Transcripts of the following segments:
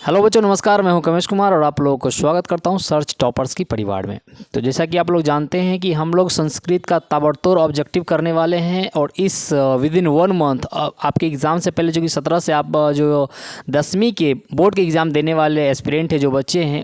Hello बच्चों, नमस्कार। मैं हूं कमेश कुमार और आप लोगों को स्वागत करता हूं सर्च टॉपर्स की परिवार में। तो जैसा कि आप लोग जानते हैं कि हम लोग संस्कृत का ताबड़तोड़ ऑब्जेक्टिव करने वाले हैं और इस विद इन 1 मंथ आपके एग्ज़ाम से पहले, जो कि 17 से आप जो 10वीं के बोर्ड के एग्ज़ाम देने वाले एस्पिरेंट हैं, जो बच्चे हैं,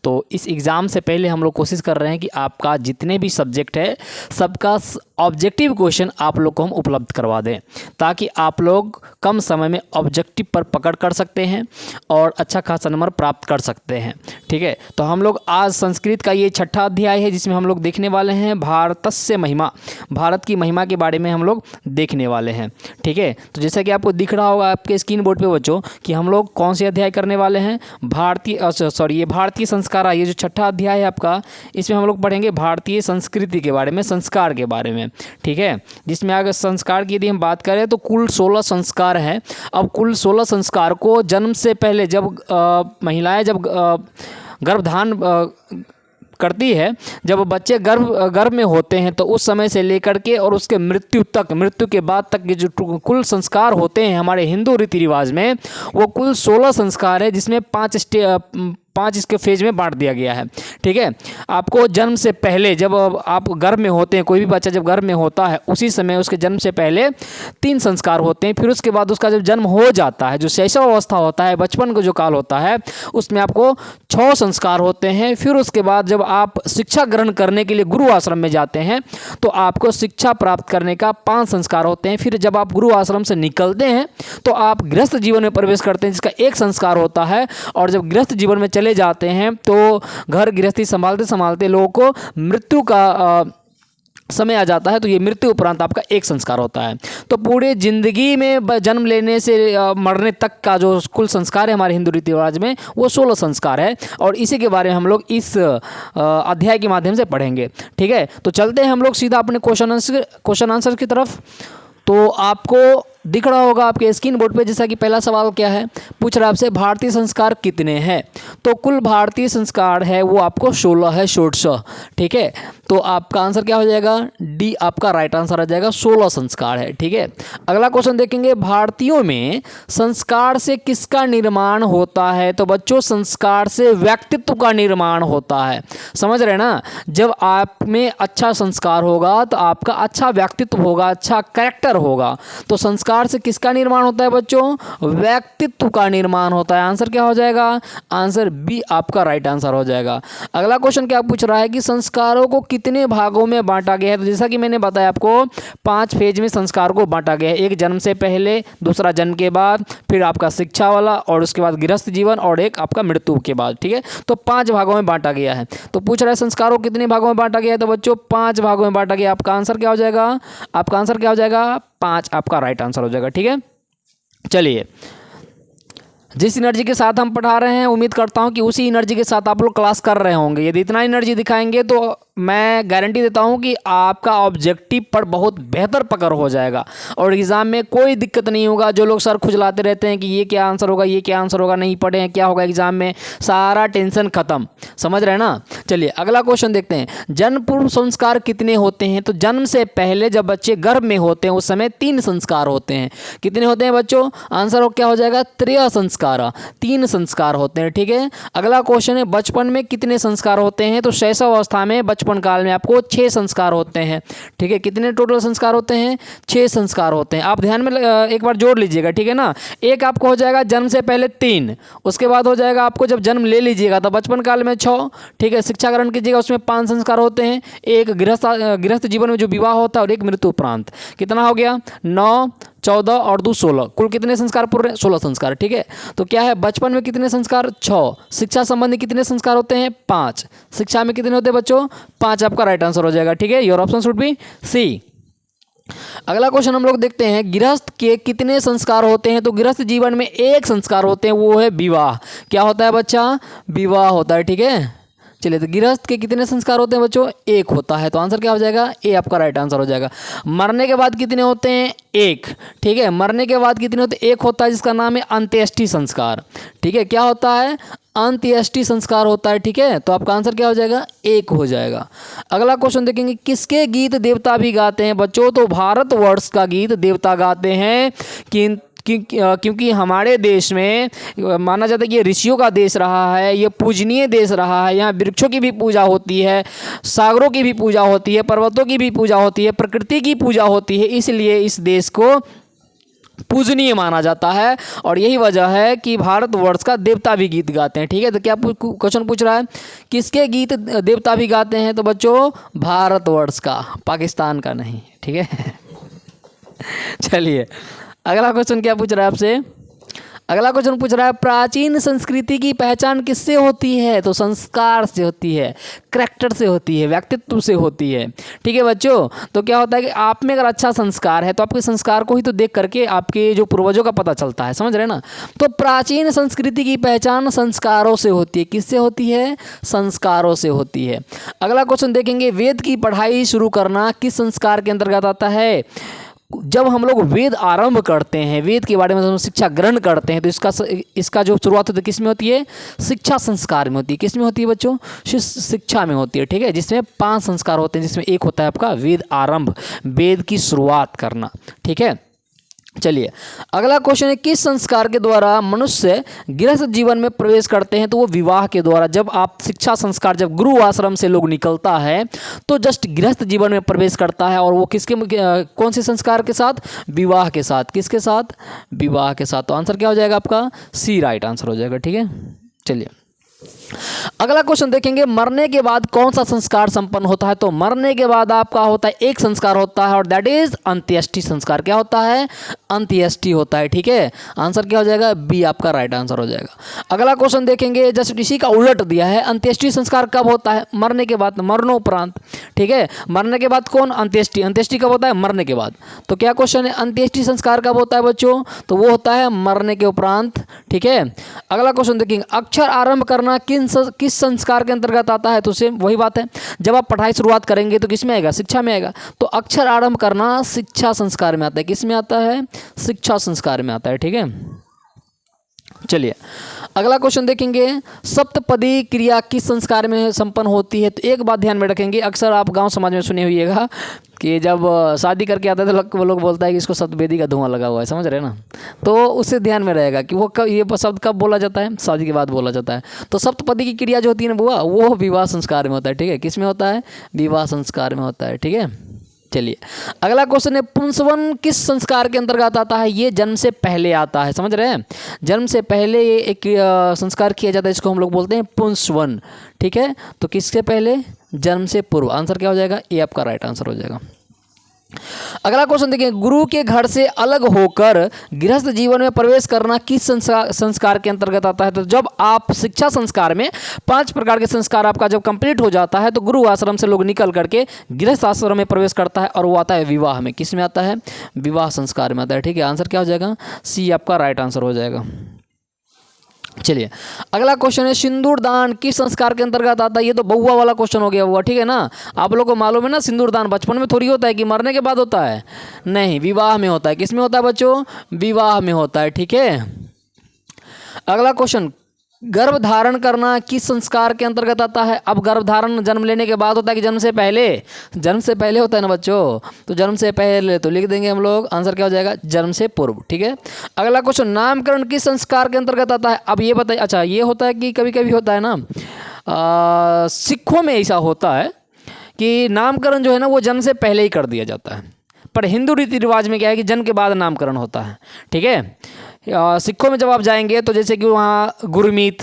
तो इस एग्ज़ाम से पहले हम लोग कोशिश कर रहे हैं कि आपका जितने भी सब्जेक्ट है सबका ऑब्जेक्टिव क्वेश्चन आप लोग को हम उपलब्ध करवा दें, ताकि आप लोग कम समय में ऑब्जेक्टिव पर पकड़ कर सकते हैं और अच्छा खासा नंबर प्राप्त कर सकते हैं। ठीक है, तो हम लोग आज संस्कृत का ये 6ठा अध्याय है, जिसमें हम लोग देखने वाले हैं भारतस्य महिमा, भारत की महिमा के बारे में हम लोग देखने वाले हैं। ठीक है, तो जैसा कि आपको दिख रहा होगा आपके स्क्रीन बोर्ड पे बच्चों कि हम लोग कौन से अध्याय करने वाले हैं, ये भारतीय संस्कार। ये जो 6ठा अध्याय है आपका, इसमें हम लोग पढ़ेंगे भारतीय संस्कृति के बारे में, संस्कार के बारे में। ठीक है, जिसमें अगर संस्कार की यदि हम बात करें तो कुल 16 संस्कार हैं। अब कुल 16 संस्कार को जन्म से पहले जब महिलाएं जब गर्भधान करती है, जब बच्चे गर्भ में होते हैं, तो उस समय से लेकर के और उसके मृत्यु के बाद तक के जो कुल संस्कार होते हैं हमारे हिंदू रीति रिवाज में, वो कुल 16 संस्कार है, जिसमें 5 इसके फेज में बांट दिया गया है। ठीक है, आपको जन्म से पहले जब आप गर्भ में होते हैं, कोई भी बच्चा जब गर्भ में होता है, उसी समय उसके जन्म से पहले 3 संस्कार होते हैं। फिर उसके बाद उसका जब जन्म हो जाता है, जो शैशव अवस्था होता है, बचपन का जो काल होता है, उसमें आपको 6 संस्कार होते हैं। फिर उसके बाद जब आप शिक्षा ग्रहण करने के लिए गुरु आश्रम में जाते हैं, तो आपको शिक्षा प्राप्त करने का 5 संस्कार होते हैं। फिर जब आप गुरु आश्रम से निकलते हैं, तो आप गृहस्थ जीवन में प्रवेश करते हैं, जिसका 1 संस्कार होता है। और जब गृहस्थ जीवन में चले जाते हैं, तो घर गृहस्थी संभालते संभालते लोगों को मृत्यु का समय आ जाता है, तो ये मृत्यु उपरांत आपका 1 संस्कार होता है। तो पूरे जिंदगी में जन्म लेने से मरने तक का जो कुल संस्कार है हमारे हिंदू रीति रिवाज में, वो 16 संस्कार है, और इसी के बारे में हम लोग इस अध्याय के माध्यम से पढ़ेंगे। ठीक है, तो चलते हैं हम लोग सीधा अपने क्वेश्चन आंसर की तरफ। तो आपको दिख रहा होगा आपके स्क्रीन बोर्ड पे, जैसा कि पहला सवाल क्या है, पूछ रहा है आपसे भारतीय संस्कार कितने हैं। तो कुल भारतीय संस्कार है वो आपको 16 है, 16। ठीक है, तो आपका आंसर क्या हो जाएगा, डी आपका राइट आंसर आ जाएगा, 16 संस्कार है। ठीक है, अगला क्वेश्चन देखेंगे, भारतीयों में संस्कार से किसका निर्माण होता है। तो बच्चों, संस्कार से व्यक्तित्व का निर्माण होता है। समझ रहे ना, जब आप में अच्छा संस्कार होगा तो आपका अच्छा व्यक्तित्व होगा, अच्छा कैरेक्टर होगा। तो संस्कार से किसका निर्माण होता है बच्चों, व्यक्तित्व का निर्माण होता है। आंसर क्या हो जाएगा, आंसर बी आपका राइट आंसर हो जाएगा। अगला क्वेश्चन क्या पूछ रहा है कि संस्कारों को कितने भागों में बांटा गया है। तो जैसा कि मैंने बताया आपको, 5 फेज में संस्कार को बांटा गया है। एक जन्म से पहले, दूसरा जन्म के बाद, फिर आपका शिक्षा वाला, और उसके बाद गृहस्थ जीवन, और एक आपका मृत्यु के बाद। ठीक है, तो 5 भागों में बांटा गया है। तो पूछ रहा है संस्कारों को कितने भागों में बांटा गया है। तो बच्चों 5 भागों में बांटा गया। आपका आंसर क्या हो जाएगा, आपका आंसर क्या हो जाएगा, 5 आपका राइट आंसर हो जाएगा। ठीक है, चलिए, जिस एनर्जी के साथ हम पढ़ा रहे हैं, उम्मीद करता हूं कि उसी एनर्जी के साथ आप लोग क्लास कर रहे होंगे। यदि इतना एनर्जी दिखाएंगे तो मैं गारंटी देता हूं कि आपका ऑब्जेक्टिव पर बहुत बेहतर पकड़ हो जाएगा और एग्ज़ाम में कोई दिक्कत नहीं होगा। जो लोग सर खुजलाते रहते हैं कि ये क्या आंसर होगा, ये क्या आंसर होगा, नहीं पढ़े हैं, क्या होगा एग्ज़ाम में, सारा टेंशन खत्म। समझ रहे हैं ना। चलिए अगला क्वेश्चन देखते हैं, जन्म पूर्व संस्कार कितने होते हैं। तो जन्म से पहले जब बच्चे गर्भ में होते हैं, उस समय 3 संस्कार होते हैं। कितने होते हैं बच्चों, आंसर क्या हो जाएगा, 13 संस्कार, 3 संस्कार होते हैं। ठीक है, अगला क्वेश्चन है, बचपन में कितने संस्कार होते हैं। तो शैशव अवस्था में, बचपन काल में आपको 6 संस्कार होते हैं। ठीक है, कितने टोटल संस्कार होते हैं, 6 संस्कार होते हैं। आप ध्यान में एक बार जोड़ लीजिएगा। ठीक है ना, एक आपको हो जाएगा जन्म से पहले 3, उसके बाद हो जाएगा आपको जब जन्म ले लीजिएगा तो बचपन काल में 6। ठीक है, शिक्षा ग्रहण कीजिएगा, उसमें 5 संस्कार होते हैं। एक गृहस्थ जीवन में जो विवाह होता है, और एक मृत्यु उपरांत। कितना हो गया, 9, 14 और 2 16, कुल कितने संस्कार पूरे, 16 संस्कार। ठीक है, तो क्या है, बचपन में कितने संस्कार, 6। शिक्षा संबंधी कितने संस्कार होते हैं, 5। शिक्षा में कितने होते हैं बच्चों, 5 आपका राइट आंसर हो जाएगा। ठीक है, your option should be C. अगला क्वेश्चन हम लोग देखते हैं, गृहस्थ के कितने संस्कार होते हैं। तो गृहस्थ जीवन में 1 संस्कार होते हैं, वो है विवाह। क्या होता है बच्चा, विवाह होता है। ठीक है, चलिए, तो गृहस्थ के कितने संस्कार होते हैं बच्चों, 1 होता है। तो आंसर क्या हो जाएगा, ए आपका राइट आंसर हो जाएगा। मरने के बाद कितने होते हैं, 1। ठीक है, मरने के बाद कितने होते हैं, 1 होता है, जिसका नाम है अंत्येष्टि संस्कार। ठीक है, क्या होता है, अंत्येष्टि संस्कार होता है। ठीक है, तो आपका आंसर क्या हो जाएगा, 1 हो जाएगा। अगला क्वेश्चन देखेंगे, किसके गीत देवता भी गाते हैं बच्चों। तो भारतवर्ष का गीत देवता गाते हैं, क्योंकि हमारे देश में माना जाता है कि ये ऋषियों का देश रहा है, ये पूजनीय देश रहा है। यहाँ वृक्षों की भी पूजा होती है, सागरों की भी पूजा होती है, पर्वतों की भी पूजा होती है, प्रकृति की पूजा होती है, इसलिए इस देश को पूजनीय माना जाता है। और यही वजह है कि भारतवर्ष का देवता भी गीत गाते हैं। ठीक है, तो क्या क्वेश्चन पूछ रहा है किसके गीत देवता भी गाते हैं? तो बच्चों भारतवर्ष का, पाकिस्तान का नहीं। ठीक है चलिए अगला क्वेश्चन क्या पूछ रहा है आपसे? अगला क्वेश्चन पूछ रहा है प्राचीन संस्कृति की पहचान किससे होती है? तो संस्कार से होती है, करैक्टर से होती है, व्यक्तित्व से होती है। ठीक है बच्चों, तो क्या होता है कि आप में अगर अच्छा संस्कार है तो आपके संस्कार को ही तो देख करके आपके जो पूर्वजों का पता चलता है, समझ रहे ना। तो प्राचीन संस्कृति की पहचान संस्कारों से होती है। किससे होती है? संस्कारों से होती है। अगला क्वेश्चन देखेंगे वेद की पढ़ाई शुरू करना किस संस्कार के अंतर्गत आता है? जब हम लोग वेद आरंभ करते हैं, वेद के बारे में हम शिक्षा ग्रहण करते हैं, तो इसका जो शुरुआत होती है किस में होती है? शिक्षा संस्कार में होती है। किस में होती है बच्चों? शिक्षा में होती है। ठीक है, जिसमें 5 संस्कार होते हैं, जिसमें एक होता है आपका वेद आरंभ, वेद की शुरुआत करना। ठीक है, चलिए अगला क्वेश्चन है किस संस्कार के द्वारा मनुष्य गृहस्थ जीवन में प्रवेश करते हैं? तो वो विवाह के द्वारा। जब आप शिक्षा संस्कार, जब गुरु आश्रम से लोग निकलता है तो जस्ट गृहस्थ जीवन में प्रवेश करता है, और वो किसके कौन से संस्कार के साथ? विवाह के साथ। किसके साथ? विवाह के साथ। तो आंसर क्या हो जाएगा आपका? सी राइट आंसर हो जाएगा। ठीक है, चलिए अगला क्वेश्चन देखेंगे मरने के बाद कौन सा संस्कार संपन्न होता है? तो मरने के बाद आपका होता है एक संस्कार होता है, और दैट इज अंत्येष्टि संस्कार। क्या होता है? अंत्येष्टि होता है। ठीक है, आंसर क्या हो जाएगा? बी आपका राइट आंसर हो जाएगा। अगला क्वेश्चन देखेंगे जस्ट इसी का उलट दिया है। अंत्येष्टि संस्कार कब होता है? मरने के बाद, मरणोपरांत। ठीक है, मरने के बाद कौन? अंत्येष्टि। अंत्येष्टि कब होता है? मरने के बाद। तो क्या क्वेश्चन है अंत्येष्टि संस्कार कब होता है बच्चों? तो वो होता है मरने के उपरांत। ठीक है, अगला क्वेश्चन देखेंगे अक्षर आरंभ करना किस संस्कार के अंतर्गत आता है? तो सेम वही बात है, जब आप पढ़ाई शुरुआत करेंगे तो किस में आएगा? शिक्षा में आएगा। तो अक्षर आरंभ करना शिक्षा संस्कार में आता है। किस में आता है? शिक्षा संस्कार में आता है। ठीक है, चलिए अगला क्वेश्चन देखेंगे सप्तपदी क्रिया किस संस्कार में संपन्न होती है? तो एक बात ध्यान में रखेंगे, अक्सर आप गांव समाज में सुने होइएगा कि जब शादी करके आता है तो वो लोग बोलता है कि इसको सप्तवेदी का धुआं लगा हुआ है, समझ रहे हैं ना। तो उससे ध्यान में रहेगा कि वो कब, ये शब्द कब बोला जाता है? शादी के बाद बोला जाता है। तो सप्तपदी की क्रिया जो होती है ना बुआ, वो विवाह संस्कार में होता है। ठीक है, किस में होता है? विवाह संस्कार में होता है। ठीक है, चलिए अगला क्वेश्चन है पुंसवन किस संस्कार के अंतर्गत आता है? ये जन्म से पहले आता है, समझ रहे हैं। जन्म से पहले ये एक संस्कार किया जाता है, इसको हम लोग बोलते हैं पुंसवन। ठीक है, तो किसके पहले? जन्म से पूर्व। आंसर क्या हो जाएगा? ये आपका राइट आंसर हो जाएगा। अगला क्वेश्चन देखिए गुरु के घर से अलग होकर गृहस्थ जीवन में प्रवेश करना किस संस्कार के अंतर्गत आता है? तो जब आप शिक्षा संस्कार में 5 प्रकार के संस्कार आपका जब कंप्लीट हो जाता है तो गुरु आश्रम से लोग निकल करके गृहस्थ आश्रम में प्रवेश करता है, और वो आता है विवाह में। किस में आता है? विवाह संस्कार में आता है। ठीक है, आंसर क्या हो जाएगा? सी आपका राइट आंसर हो जाएगा। चलिए अगला क्वेश्चन है सिंदूर दान किस संस्कार के अंतर्गत आता है? ये तो बहुआ वाला क्वेश्चन हो गया हुआ। ठीक है ना, आप लोगों को मालूम है ना सिंदूर दान बचपन में थोड़ी होता है कि मरने के बाद होता है, नहीं विवाह में होता है। किस में होता है बच्चों? विवाह में होता है। ठीक है, अगला क्वेश्चन गर्भ धारण करना किस संस्कार के अंतर्गत आता है? अब गर्भ धारण जन्म लेने के बाद होता है कि जन्म से पहले? जन्म से पहले होता है ना बच्चों, तो जन्म से पहले तो लिख देंगे हम लोग, आंसर क्या हो जाएगा? जन्म से पूर्व। ठीक है, अगला क्वेश्चन नामकरण किस संस्कार के अंतर्गत आता है? अब ये बताइए। अच्छा, ये होता है कि कभी कभी होता है ना सिखों में ऐसा होता है कि नामकरण जो है ना वो जन्म से पहले ही कर दिया जाता है, पर हिंदू रीति रिवाज में क्या है कि जन्म के बाद नामकरण होता है। ठीक है, सिखों में जब आप जाएंगे तो जैसे कि वहाँ गुरमीत,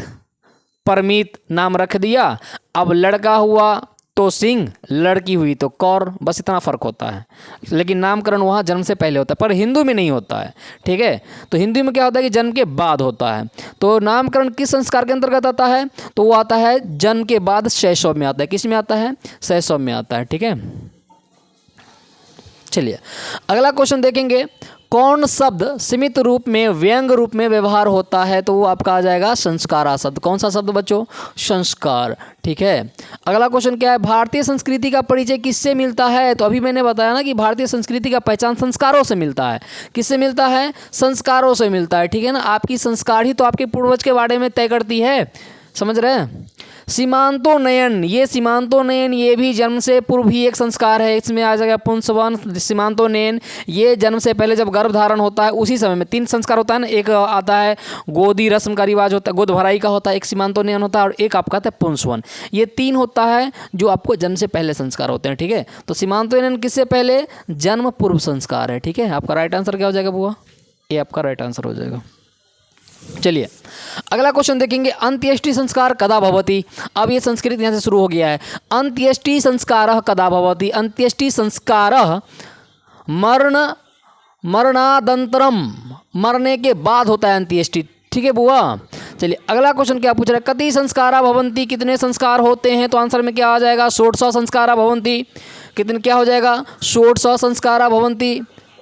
परमीत नाम रख दिया। अब लड़का हुआ तो सिंह, लड़की हुई तो कौर, बस इतना फ़र्क होता है। लेकिन नामकरण वहाँ जन्म से पहले होता है, पर हिंदू में नहीं होता है। ठीक है, तो हिंदू में क्या होता है कि जन्म के बाद होता है। तो नामकरण किस संस्कार के अंतर्गत आता है? तो वो आता है जन्म के बाद शैशव में आता है। किस में आता है? शैशव में आता है। ठीक है, चलिए अगला क्वेश्चन देखेंगे कौन शब्द सीमित रूप में व्यंग रूप में व्यवहार होता है? तो वो आपका आ जाएगा संस्कारा शब्द। कौन सा शब्द बच्चों? संस्कार। ठीक है, अगला क्वेश्चन क्या है भारतीय संस्कृति का परिचय किससे मिलता है? तो अभी मैंने बताया ना कि भारतीय संस्कृति का पहचान संस्कारों से मिलता है। किससे मिलता है? संस्कारों से मिलता है। ठीक है ना, आपकी संस्कार ही तो आपके पूर्वज के बारे में तय करती है, समझ रहे हैं। सीमांतोन्नयन, ये सीमांतोन्नयन ये भी जन्म से पूर्व ही एक संस्कार है। इसमें आ जाएगा पुंसवन। सीमांतोन्नयन ये जन्म से पहले जब गर्भ धारण होता है उसी समय में 3 संस्कार होता है ना, एक आता है गोदी रस्म का रिवाज होता है, गोद भराई का होता है, एक सीमांतोन्नयन होता है और एक आपका आता है पुंसवन। ये 3 होता है जो आपको जन्म से पहले संस्कार होते हैं। ठीक है, तो सीमांतोन्नयन किससे पहले? जन्म पूर्व संस्कार है। ठीक है, आपका राइट आंसर क्या हो जाएगा बुआ? ये आपका राइट आंसर हो जाएगा। चलिए अगला क्वेश्चन देखेंगे, अंत्येष्टि संस्कार कदा भवति। अब ये संस्कृत यहाँ से शुरू हो गया है। अंत्येष्टि संस्कारः कदा भवति। अंत्येष्टि संस्कारः मरणादंतरम, मरने के बाद होता है अंत्येष्टि। ठीक है बुआ। चलिए अगला क्वेश्चन क्या पूछ रहा है, कति संस्कारा भवन्ति, कितने संस्कार होते हैं? तो आंसर में क्या आ जाएगा? 16 संस्कारा भवन्ति। कितने क्या हो जाएगा? 16 संस्कारा भवन्ति।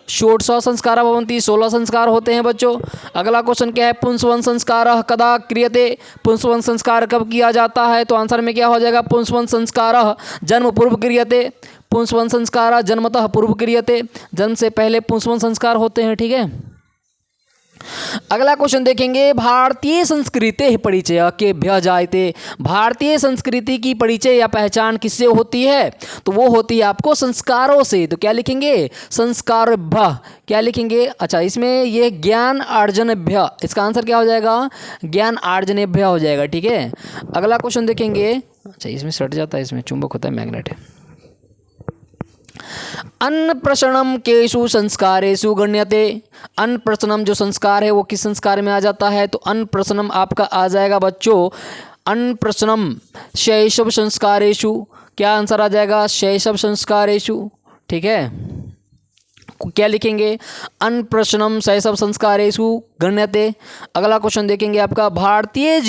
16 संस्कारा भवन्ति, 16 संस्कार होते हैं बच्चों। अगला क्वेश्चन क्या है, पुंसवन संस्कारः कदा क्रियते। पुंसवन संस्कार कब किया जाता है? तो आंसर में क्या हो जाएगा? पुंसवन संस्कारः जन्म पूर्व क्रियते। पुंसवन संस्कारः जन्मतः पूर्व क्रियते, जन्म से पहले पुंसवन संस्कार होते हैं। ठीक है, अगला क्वेश्चन देखेंगे, भारतीय संस्कृति परिचय केभ्यः जायते। भारतीय संस्कृति की परिचय या पहचान किससे होती है? तो वो होती है आपको संस्कारों से। तो क्या लिखेंगे? संस्कारेभ्यः। क्या लिखेंगे? अच्छा, इसमें ये ज्ञान अर्जनेभ्यः, इसका आंसर क्या हो जाएगा? ज्ञान अर्जनेभ्यः हो जाएगा। ठीक है, अगला क्वेश्चन देखेंगे। अच्छा, इसमें सट जाता है, इसमें चुंबक होता है, मैग्नेट है। अन्नप्रशनम केषु संस्कारेषु गण्यते। अन्नप्रशनम जो संस्कार है वो किस संस्कार में आ जाता है? तो अन्नप्रशनम आपका आ जाएगा बच्चों, अन्नप्रशनम शैशव संस्कारेषु। क्या आंसर आ जाएगा? शैशव संस्कारेषु। ठीक है, क्या लिखेंगे? अन्नप्रशनम शैशव संस्कारेषु गण्यते। अगला क्वेश्चन देखेंगे आपका, भारतीय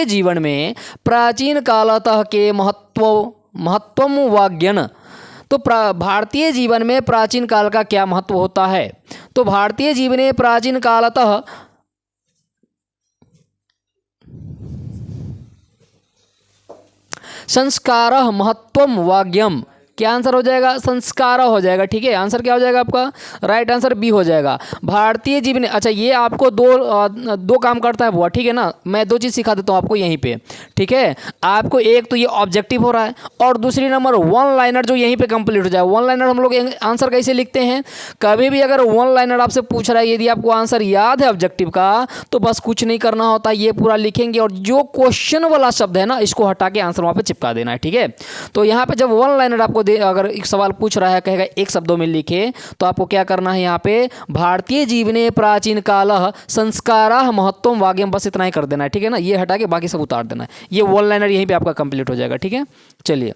जीवन में प्राचीन कालतः के महत्वम वाज्ञन। तो भारतीय जीवन में प्राचीन काल का क्या महत्व होता है? तो भारतीय जीवने प्राचीन कालतः संस्कारः महत्वम वाज्ञम। क्या आंसर हो जाएगा? संस्कार हो जाएगा। ठीक है, आंसर क्या हो जाएगा आपका? राइट आंसर बी हो जाएगा। भारतीय जीवन। अच्छा, ये आपको दो काम करता है बुआ। ठीक है ना, मैं 2 चीज़ सिखा देता हूँ आपको यहीं पे। ठीक है, आपको एक तो ये ऑब्जेक्टिव हो रहा है और दूसरी नंबर 1 लाइनर जो यहीं पे कंप्लीट हो जाए। 1 लाइनर हम लोग आंसर कैसे लिखते हैं? कभी भी अगर 1 लाइनर आपसे पूछ रहा है, यदि आपको आंसर याद है ऑब्जेक्टिव का, तो बस कुछ नहीं करना होता, ये पूरा लिखेंगे और जो क्वेश्चन वाला शब्द है ना, इसको हटा के आंसर वहाँ पे चिपका देना है। ठीक है, तो यहाँ पे जब 1 लाइनर आपको अगर एक सवाल पूछ रहा है, कहेगा 1 शब्दों में लिखे, तो आपको क्या करना है? यहाँ पे भारतीय जीवने प्राचीन कालः संस्कारः महत्वम वाग्यम, बस इतना ही कर देना है। ठीक है ना, ये हटा के बाकी सब उतार देना है। ये 1 लाइनर यहीं पे आपका कंप्लीट हो जाएगा। ठीक है, चलिए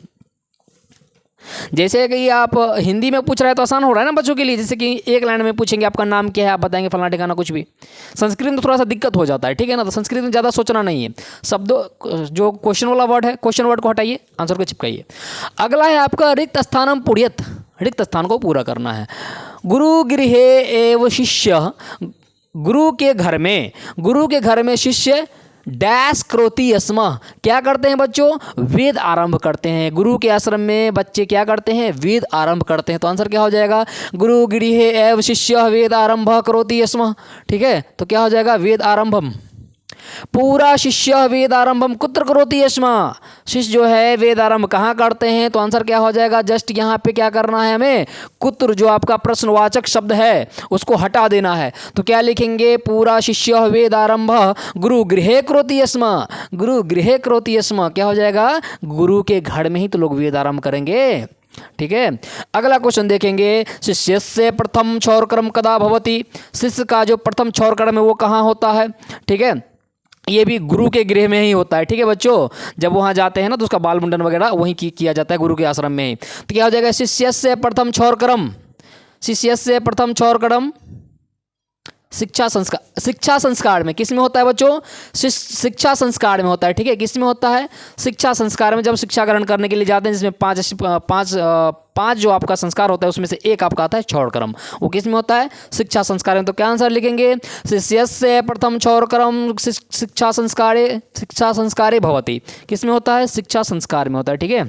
जैसे कि आप हिंदी में पूछ रहे हैं तो आसान हो रहा है ना बच्चों के लिए। जैसे कि एक लाइन में पूछेंगे आपका नाम क्या है, आप बताएंगे फलाना ठिकाना कुछ भी। संस्कृत में थोड़ा सा दिक्कत हो जाता है। ठीक है ना, तो संस्कृत में ज़्यादा सोचना नहीं है। शब्दों जो क्वेश्चन वाला वर्ड है, क्वेश्चन वर्ड को हटाइए, आंसर को चिपकाइए। अगला है आपका रिक्त स्थानम पूर्यत। रिक्त स्थान को पूरा करना है। गुरु गृहे एव शिष्य। गुरु के घर में शिष्य डैश करोति अस्म। क्या करते हैं बच्चों? वेद आरंभ करते हैं। गुरु के आश्रम में बच्चे क्या करते हैं? वेद आरंभ करते हैं। तो आंसर क्या हो जाएगा? गुरु गृहे एव शिष्य वेद आरंभ करोति अस्म। ठीक है, तो क्या हो जाएगा? वेद आरंभम। पूरा शिष्य वेद आरंभम कुत्र करोति अस्म। शिष्य जो है वेद आरंभ कहाँ करते हैं? तो आंसर क्या हो जाएगा? जस्ट यहाँ पे क्या करना है हमें? कुत्र जो आपका प्रश्नवाचक शब्द है उसको हटा देना है। तो क्या लिखेंगे? पूरा शिष्य वेद आरंभ गुरु गृहे करोति अस्म। गुरु गृहे करोति अस्म क्या हो जाएगा? गुरु के घर में ही तो लोग वेद आरंभ करेंगे। ठीक है, अगला क्वेश्चन देखेंगे, शिष्य से प्रथम क्षौरकर्म कदा भवति। शिष्य का जो प्रथम क्षौरकर्म है वो कहाँ होता है? ठीक है, ये भी गुरु के गृह में ही होता है। ठीक है बच्चों, जब वहाँ जाते हैं ना तो उसका बाल मुंडन वगैरह वहीं किया जाता है, गुरु के आश्रम में ही। तो क्या हो जाएगा? शिष्य से प्रथम क्षौरकर्म। शिष्य से प्रथम क्षौरकर्म शिक्षा संस्कार में किस में होता है बच्चों? शिक्षा संस्कार में होता है। ठीक है, किस में होता है? शिक्षा संस्कार में। जब शिक्षा ग्रहण करने के लिए जाते हैं, जिसमें पांच जो आपका संस्कार होता है उसमें से एक आपका आता है क्षौरकर्म। वो किस में होता है? शिक्षा संस्कार में। तो क्या आंसर लिखेंगे? शिष्यस्य प्रथम क्षौरकर्म शिक्षा संस्कारे भवति। किस में होता है? शिक्षा संस्कार में होता है। ठीक है,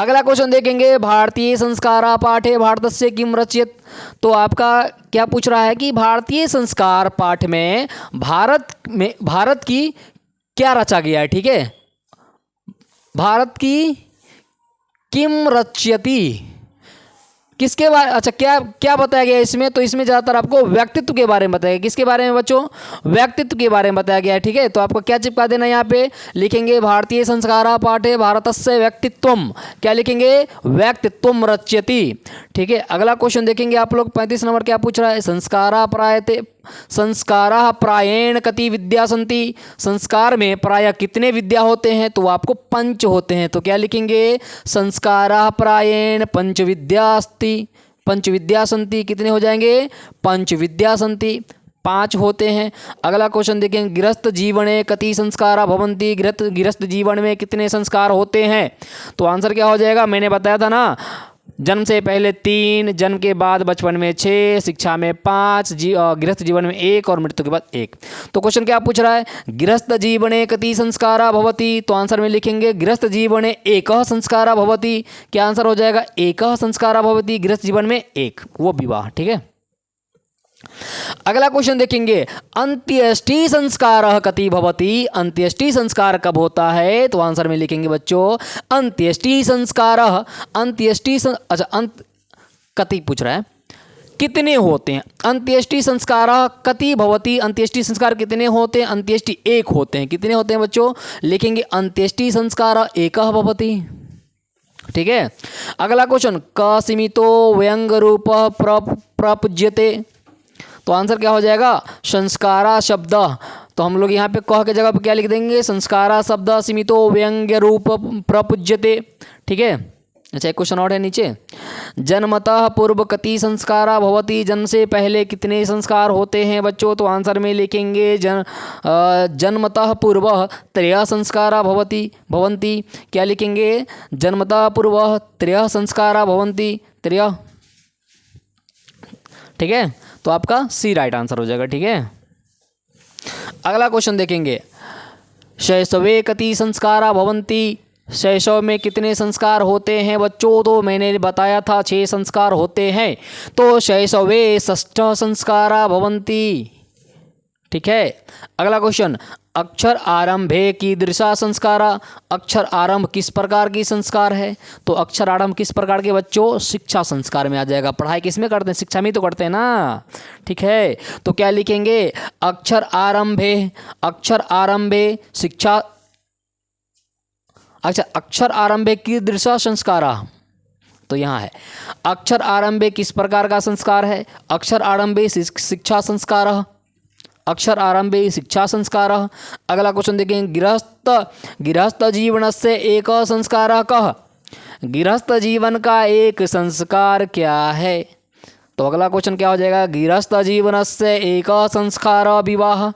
अगला क्वेश्चन देखेंगे, भारतीय संस्कारा पाठे भारतस्य किम रचयत। तो आपका क्या पूछ रहा है कि भारतीय संस्कार पाठ में भारत की क्या रचा गया है, ठीक है। भारत की किम रच्यति, किसके बारे, अच्छा क्या क्या बताया गया इसमें, तो इसमें ज़्यादातर आपको व्यक्तित्व के बारे में बताया गया। किसके बारे में बच्चों, व्यक्तित्व के बारे में बताया गया है, ठीक है। तो आपको क्या चिपका देना है, यहाँ पे लिखेंगे भारतीय संस्कारा पाठे भारतस्य व्यक्तित्वम, क्या लिखेंगे, व्यक्तित्वम रच्यति, ठीक है। अगला क्वेश्चन देखेंगे आप लोग, 35 नंबर क्या पूछ रहा है, संस्कारा प्रायेण कति विद्या संति, संस्कार में प्राय कितने विद्या होते हैं, तो आपको पंच होते हैं। तो क्या लिखेंगे, संस्कारा प्रायेण पंच विद्या अस्ति, पंच विद्या संति, कितने हो जाएंगे, पंच विद्या संति, 5 होते हैं। अगला क्वेश्चन देखेंगे, गृहस्थ जीवने कति संस्कारा भवन्ति, गृहस्थ जीवन में कितने संस्कार होते हैं, तो आंसर क्या हो जाएगा, मैंने बताया था ना, जन्म से पहले 3, जन्म के बाद बचपन में 6, शिक्षा में 5, गृहस्थ जीवन में 1 और मृत्यु के बाद 1। तो क्वेश्चन क्या पूछ रहा है, गृहस्थ जीवने कति संस्कारा भवति, तो आंसर में लिखेंगे गृहस्थ जीवने एकः संस्कारा भवति, क्या आंसर हो जाएगा, एकः संस्कारा भवति, गृहस्थ जीवन में 1, वो विवाह, ठीक है। अगला क्वेश्चन देखेंगे, अंत्येष्टि संस्कार कति भवति, अंत्येष्टि संस्कार कब होता है, तो आंसर में लिखेंगे बच्चों अंत्येष्टि संस्कार, अच्छा अंत कति पूछ रहा है, कितने होते हैं, अंत्येष्टि संस्कार कति भवति, अंत्येष्टि संस्कार कितने होते हैं, अंत्येष्टि 1 होते हैं, कितने होते हैं बच्चों, लिखेंगे अंत्येष्टि संस्कार एकः भवति, ठीक है। अगला क्वेश्चन, क सीमितो व्यंग रूप प्रपूज्यते, तो आंसर क्या हो जाएगा, संस्कारा शब्द, तो हम लोग यहाँ पे कह के जगह पे क्या लिख देंगे, संस्कारा शब्द सीमितो व्यंग्य रूप प्रपूज्यते, ठीक है। अच्छा एक क्वेश्चन और है नीचे, जन्मतः पूर्व कति संस्कारा भवति, जन्म से पहले कितने संस्कार होते हैं बच्चों, तो आंसर में लिखेंगे जन्मतः पूर्व 3 संस्कारा भवन्ति, क्या लिखेंगे, जन्मतः पूर्व 3 संस्कारा भवन्ति, 3, ठीक है। तो आपका सी राइट आंसर हो जाएगा, ठीक है। अगला क्वेश्चन देखेंगे, शैशवे कति संस्कारा भवन्ति, शैशव में कितने संस्कार होते हैं बच्चों, तो मैंने बताया था 6 संस्कार होते हैं, तो शैशवे 6 संस्कारा भवन्ति, ठीक है। अगला क्वेश्चन, अक्षर आरंभे कीदृशा संस्कारा, अक्षर आरंभ किस प्रकार की संस्कार है, तो अक्षर आरंभ किस प्रकार के बच्चों, शिक्षा संस्कार में आ जाएगा। पढ़ाई किस में करते हैं, शिक्षा में तो करते हैं ना, ठीक है। तो क्या लिखेंगे, अक्षर आरंभे शिक्षा, अच्छा अक्षर आरंभे कीदृशा संस्कारा, तो यहाँ है अक्षर आरंभे किस प्रकार का संस्कार है, अक्षर आरंभे शिक्षा संस्कार, अक्षर आरंभे शिक्षा संस्कार। अगला क्वेश्चन देखेंगे, गृहस्थ जीवन से एक संस्कार कह, गृहस्थ जीवन का एक संस्कार क्या है, तो अगला क्वेश्चन क्या हो जाएगा, गृहस्थ जीवन से एक संस्कार विवाह,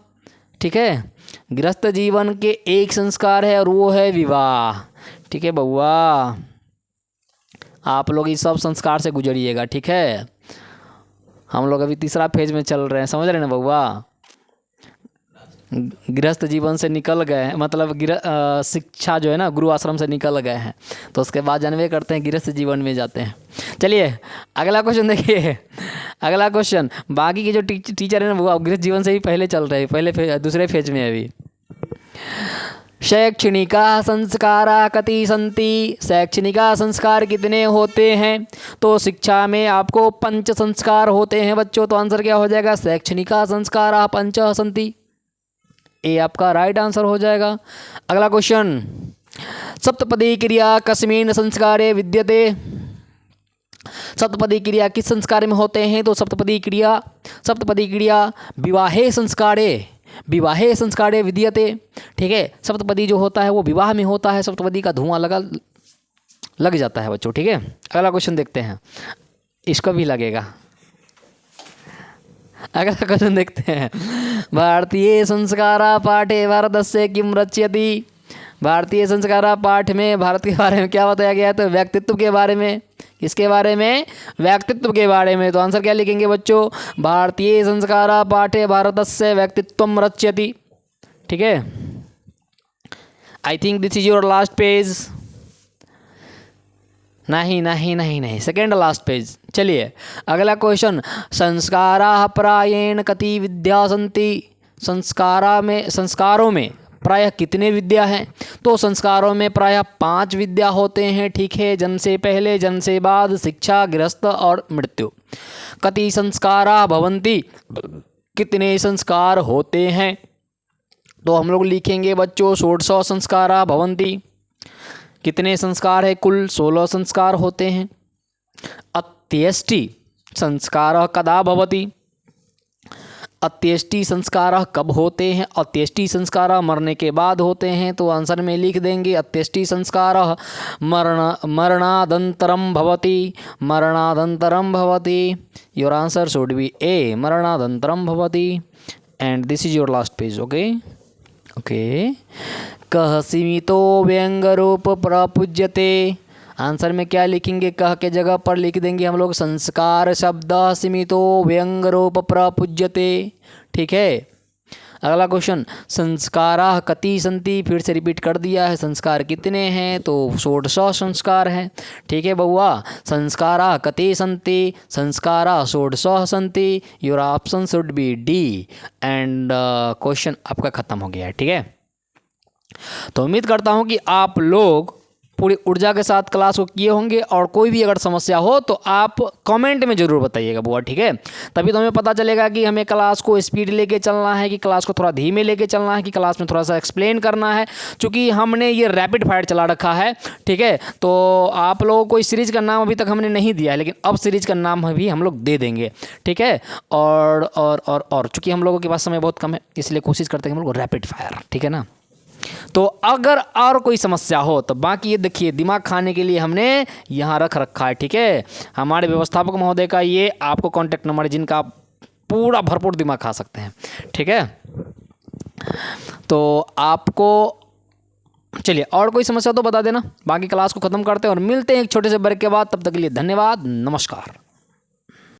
ठीक है। गृहस्थ जीवन के एक संस्कार है और वो है विवाह, ठीक है बउआ, आप लोग इस सब संस्कार से गुजरिएगा, ठीक है। हम लोग अभी तीसरा फेज में चल रहे हैं, समझ रहे हैं ना बउआ, गृहस्थ जीवन से निकल गए हैं, मतलब शिक्षा जो है ना गुरु आश्रम से निकल गए हैं, तो उसके बाद जानवे करते हैं गृहस्थ जीवन में जाते हैं। चलिए अगला क्वेश्चन देखिए, अगला क्वेश्चन, बाकी के जो टीचर है ना वो गृहस्थ जीवन से ही पहले चल रहे हैं, दूसरे फेज में अभी। शैक्षणिका संस्कारा कति संति, शैक्षणिका संस्कार कितने होते हैं, तो शिक्षा में आपको 5 संस्कार होते हैं बच्चों, तो आंसर क्या हो जाएगा, शैक्षणिका संस्कारा 5 संति, ए आपका राइट आंसर हो जाएगा। अगला क्वेश्चन, सप्तपदी क्रिया कस्मिन् संस्कारे विद्यते, सप्तपदी क्रिया किस संस्कार में होते हैं, तो सप्तपदी क्रिया विवाहे संस्कारे विद्यते, ठीक है। सप्तपदी जो होता है वो विवाह में होता है, सप्तपदी का धुआं लग जाता है बच्चों, ठीक है। अगला क्वेश्चन देखते हैं, इसको भी लगेगा। अगला क्वेश्चन देखते हैं, भारतीय संस्कारा पाठे भारतस्य किम रच्यति, भारतीय संस्कारा पाठ में भारत के बारे में क्या बताया गया है, तो व्यक्तित्व के बारे में, किसके बारे में, व्यक्तित्व के बारे में, तो आंसर क्या लिखेंगे बच्चों, भारतीय संस्कारा पाठे भारतस्य व्यक्तित्वम रच्यति, ठीक है। I think this is your last page, नहीं, सेकेंड लास्ट पेज। चलिए अगला क्वेश्चन, संस्कारा प्रायेण कति विद्या संति, संस्कारों में प्रायः कितने विद्या हैं? तो संस्कारों में प्रायः 5 विद्या होते हैं, ठीक है। जन्म से पहले, जन्म से बाद, शिक्षा, गृहस्थ और मृत्यु। कति संस्कारा भवन्ति, कितने संस्कार होते हैं? तो हम लोग लिखेंगे बच्चों 16 संस्कारा भवन्ति। कितने संस्कार है? कुल 16 संस्कार होते हैं। अत्यष्टि संस्कारः कदा भवति? अत्यष्टि संस्कारः कब होते हैं? अत्यष्टि संस्कारः मरने के बाद होते हैं, तो आंसर में लिख देंगे अत्यष्टि संस्कारः मरणादंतरम भवति। मरणादंतरम भवति। योर आंसर शुड बी ए, मरणादंतरम भवति। And this is your last page. Okay. कः सीमितो व्यंग रूप प्रपूज्यते। आंसर में क्या लिखेंगे? कह के जगह पर लिख देंगे हम लोग संस्कार शब्द सीमितो व्यंग रूप प्रपूज्यते, ठीक है। अगला क्वेश्चन, संस्काराः कति सन्ति। फिर से रिपीट कर दिया है, संस्कार कितने हैं? तो 16 संस्कार हैं, ठीक है बउआ। संस्काराः कति सन्ति? संस्काराः 16 सन्ति। Your option should B D. And question आपका खत्म हो गया है, ठीक है। तो उम्मीद करता हूँ कि आप लोग पूरी ऊर्जा के साथ क्लास को किए होंगे, और कोई भी अगर समस्या हो तो आप कमेंट में ज़रूर बताइएगा बुआ, ठीक है। तभी तो हमें पता चलेगा कि हमें क्लास को स्पीड लेके चलना है, कि क्लास को थोड़ा धीमे लेके चलना है, कि क्लास में थोड़ा सा एक्सप्लेन करना है, क्योंकि हमने ये रैपिड फायर चला रखा है, ठीक है। तो आप लोगों को इस सीरीज़ का नाम अभी तक हमने नहीं दिया है, लेकिन अब सीरीज़ का नाम भी हम लोग दे देंगे, ठीक है। और चूँकि हम लोगों के पास समय बहुत कम है, इसलिए कोशिश करते हैं हम लोग रैपिड फायर, ठीक है ना। तो अगर और कोई समस्या हो तो बाकी ये देखिए, दिमाग खाने के लिए हमने यहाँ रख रखा है, ठीक है। हमारे व्यवस्थापक महोदय का ये आपको कॉन्टैक्ट नंबर है, जिनका आप पूरा भरपूर दिमाग खा सकते हैं, ठीक है। तो आपको चलिए और कोई समस्या तो बता देना, बाकी क्लास को ख़त्म करते हैं और मिलते हैं एक छोटे से ब्रेक के बाद। तब तक के लिए धन्यवाद, नमस्कार।